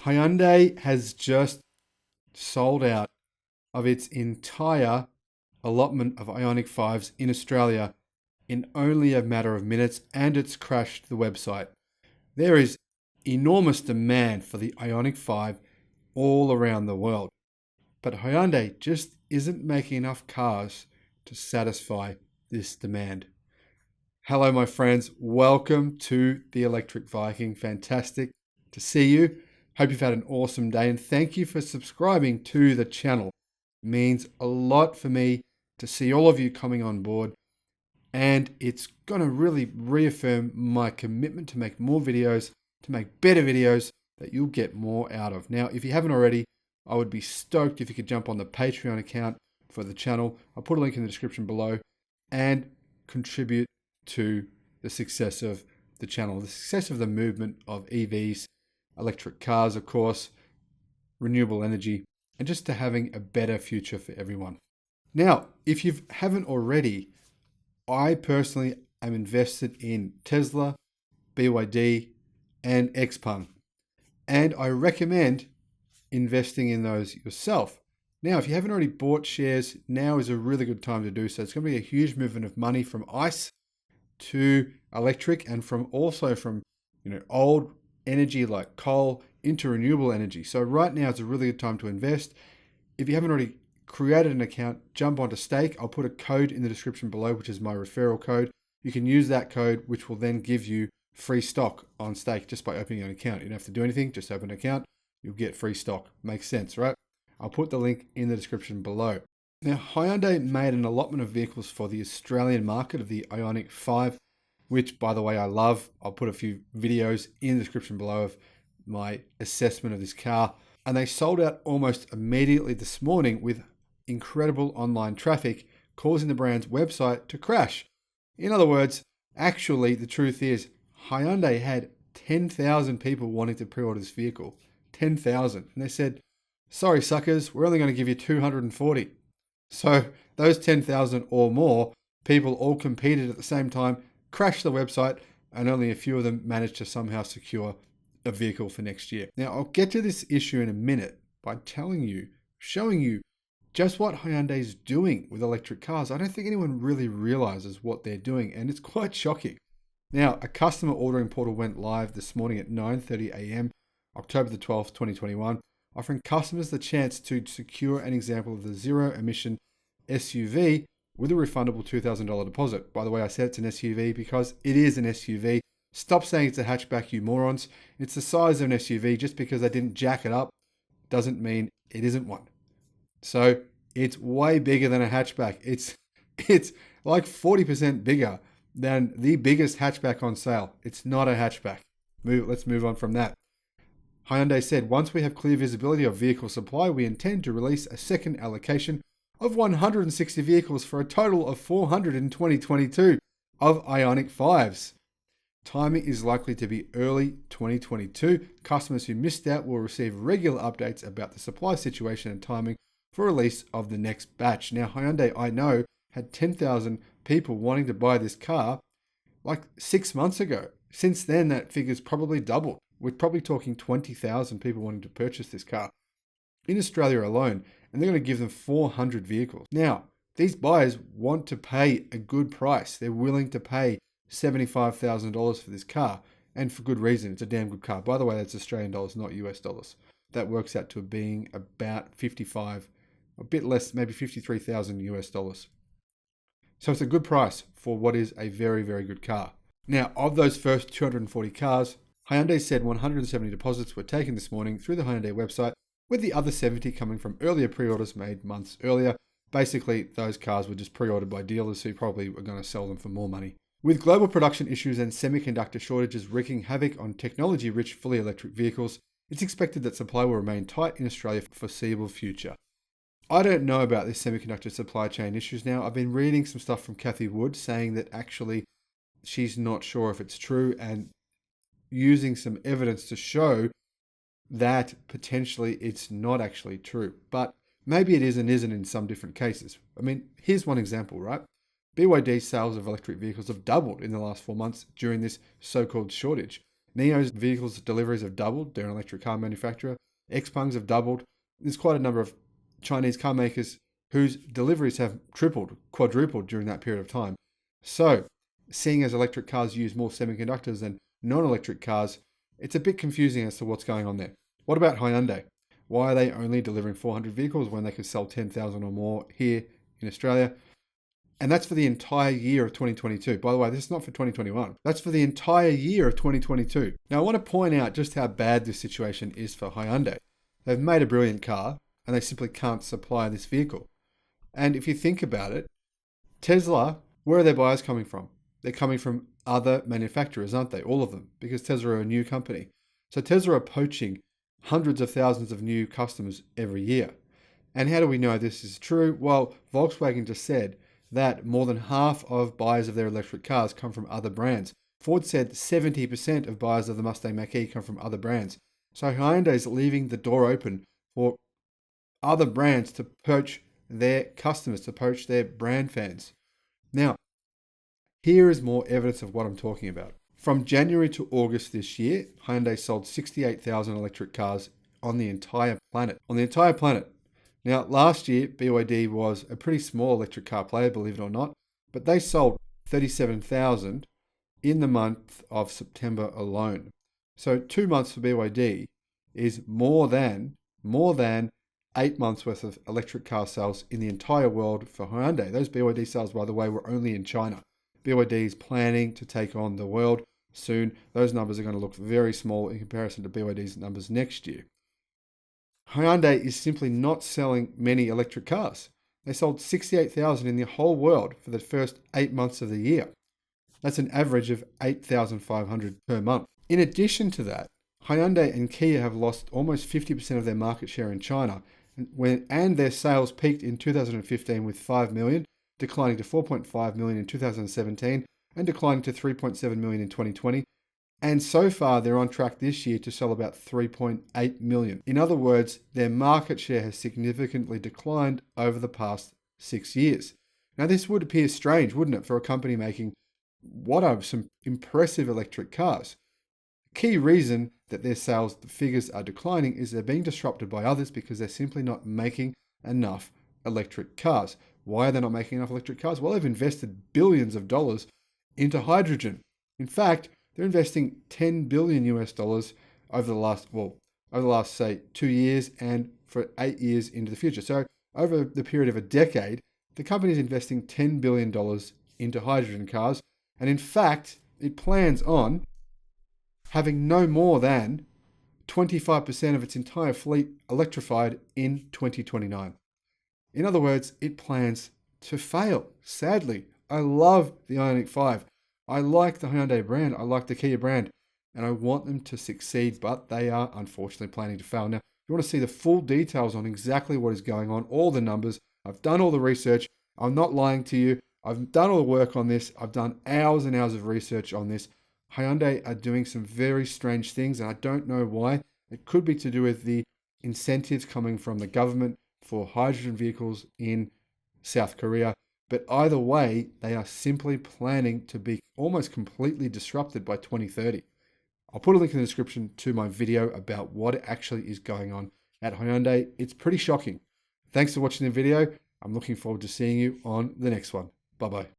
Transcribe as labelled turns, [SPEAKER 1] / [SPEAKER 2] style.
[SPEAKER 1] Hyundai has just sold out of its entire allotment of Ioniq 5s in Australia in only a matter of minutes, and it's crashed the website. There is enormous demand for the Ioniq 5 all around the world, but Hyundai just isn't making enough cars to satisfy this demand. Hello, my friends. Welcome to the Electric Viking. Fantastic to see you. Hope you've had an awesome day, and thank you for subscribing to the channel. It means a lot for me to see all of you coming on board, and it's going to really reaffirm my commitment to make more videos, to make better videos that you'll get more out of. Now, if you haven't already, I would be stoked if you could jump on the Patreon account for the channel. I'll put a link in the description below and contribute to the success of the channel, the success of the movement of EVs, electric cars, of course, renewable energy, and just to having a better future for everyone. Now, if you haven't already, I personally am invested in Tesla, BYD, and XPeng, and I recommend investing in those yourself. Now, if you haven't already bought shares, now is a really good time to do so. It's going to be a huge movement of money from ICE to electric, and from old energy like coal into renewable energy. So right now is a really good time to invest. If you haven't already created an account, jump onto Stake. I'll put a code in the description below, which is my referral code. You can use that code, which will then give you free stock on Stake just by opening an account. You don't have to do anything, just open an account. You'll get free stock. Makes sense, right? I'll put the link in the description below. Now, Hyundai made an allotment of vehicles for the Australian market of the Ioniq 5, which, by the way, I love. I'll put a few videos in the description below of my assessment of this car. And they sold out almost immediately this morning with incredible online traffic, causing the brand's website to crash. In other words, actually, the truth is Hyundai had 10,000 people wanting to pre-order this vehicle. 10,000. And they said, sorry, suckers, we're only going to give you 240. So those 10,000 or more people all competed at the same time, crashed the website, and only a few of them managed to somehow secure a vehicle for next year. Now, I'll get to this issue in a minute by showing you just what Hyundai is doing with electric cars. I don't think anyone really realizes what they're doing, and it's quite shocking. Now, a customer ordering portal went live this morning at 9:30 a.m., October the 12th, 2021, offering customers the chance to secure an example of the zero-emission SUV with a refundable $2,000 deposit. By the way, I said it's an SUV because it is an SUV. Stop saying it's a hatchback, you morons. It's the size of an SUV. Just because they didn't jack it up doesn't mean it isn't one. So it's way bigger than a hatchback. It's like 40% bigger than the biggest hatchback on sale. It's not a hatchback. Let's move on from that. Hyundai said, once we have clear visibility of vehicle supply, we intend to release a second allocation of 160 vehicles for a total of 400 in 2022 of Ioniq 5s. Timing is likely to be early 2022. Customers who missed out will receive regular updates about the supply situation and timing for release of the next batch. Now, Hyundai, I know, had 10,000 people wanting to buy this car like 6 months ago. Since then, that figure's probably doubled. We're probably talking 20,000 people wanting to purchase this car in Australia alone, and they're going to give them 400 vehicles. Now, these buyers want to pay a good price. They're willing to pay $75,000 for this car, and for good reason. It's a damn good car. By the way, that's Australian dollars, not US dollars. That works out to being about 55, a bit less, maybe 53,000 US dollars. So it's a good price for what is a very, very good car. Now, of those first 240 cars, Hyundai said 170 deposits were taken this morning through the Hyundai website, with the other 70 coming from earlier pre-orders made months earlier. Basically, those cars were just pre-ordered by dealers who probably were going to sell them for more money. With global production issues and semiconductor shortages wreaking havoc on technology-rich fully electric vehicles, it's expected that supply will remain tight in Australia for the foreseeable future. I don't know about this semiconductor supply chain issues now. I've been reading some stuff from Cathy Wood saying that actually she's not sure if it's true, and using some evidence to show that potentially it's not actually true. But maybe it is and isn't in some different cases. I mean, here's one example, right? BYD sales of electric vehicles have doubled in the last 4 months during this so-called shortage. NIO's vehicles deliveries have doubled. They're an electric car manufacturer. XPeng's have doubled. There's quite a number of Chinese car makers whose deliveries have tripled, quadrupled during that period of time. So, seeing as electric cars use more semiconductors than non-electric cars, it's a bit confusing as to what's going on there. What about Hyundai? Why are they only delivering 400 vehicles when they could sell 10,000 or more here in Australia? And that's for the entire year of 2022. By the way, this is not for 2021. That's for the entire year of 2022. Now, I want to point out just how bad this situation is for Hyundai. They've made a brilliant car, and they simply can't supply this vehicle. And if you think about it, Tesla, where are their buyers coming from? They're coming from other manufacturers, aren't they? All of them, because Tesla are a new company. So Tesla are poaching hundreds of thousands of new customers every year. And how do we know this is true? Well, Volkswagen just said that more than half of buyers of their electric cars come from other brands. Ford said 70% of buyers of the Mustang Mach-E come from other brands. So Hyundai is leaving the door open for other brands to poach their customers, to poach their brand fans. Now, here is more evidence of what I'm talking about. From January to August this year, Hyundai sold 68,000 electric cars on the entire planet. On the entire planet. Now, last year, BYD was a pretty small electric car player, believe it or not, but they sold 37,000 in the month of September alone. So 2 months for BYD is more than 8 months worth of electric car sales in the entire world for Hyundai. Those BYD sales, by the way, were only in China. BYD is planning to take on the world soon. Those numbers are going to look very small in comparison to BYD's numbers next year. Hyundai is simply not selling many electric cars. They sold 68,000 in the whole world for the first 8 months of the year. That's an average of 8,500 per month. In addition to that, Hyundai and Kia have lost almost 50% of their market share in China, and their sales peaked in 2015 with 5 million, declining to 4.5 million in 2017, and declining to 3.7 million in 2020. And so far, they're on track this year to sell about 3.8 million. In other words, their market share has significantly declined over the past 6 years. Now, this would appear strange, wouldn't it, for a company making what are some impressive electric cars? The key reason that their sales figures are declining is they're being disrupted by others because they're simply not making enough electric cars. Why are they not making enough electric cars? Well, they've invested billions of dollars into hydrogen. In fact, they're investing $10 billion over the last, say, 2 years and for 8 years into the future. So over the period of a decade, the company is investing $10 billion into hydrogen cars. And in fact, it plans on having no more than 25% of its entire fleet electrified in 2029. In other words, it plans to fail. Sadly, I love the Ioniq 5. I like the Hyundai brand. I like the Kia brand. And I want them to succeed, but they are unfortunately planning to fail. Now, if you want to see the full details on exactly what is going on, all the numbers, I've done all the research. I'm not lying to you. I've done all the work on this. I've done hours and hours of research on this. Hyundai are doing some very strange things, and I don't know why. It could be to do with the incentives coming from the government for hydrogen vehicles in South Korea. But either way, they are simply planning to be almost completely disrupted by 2030. I'll put a link in the description to my video about what actually is going on at Hyundai. It's pretty shocking. Thanks for watching the video. I'm looking forward to seeing you on the next one. Bye-bye.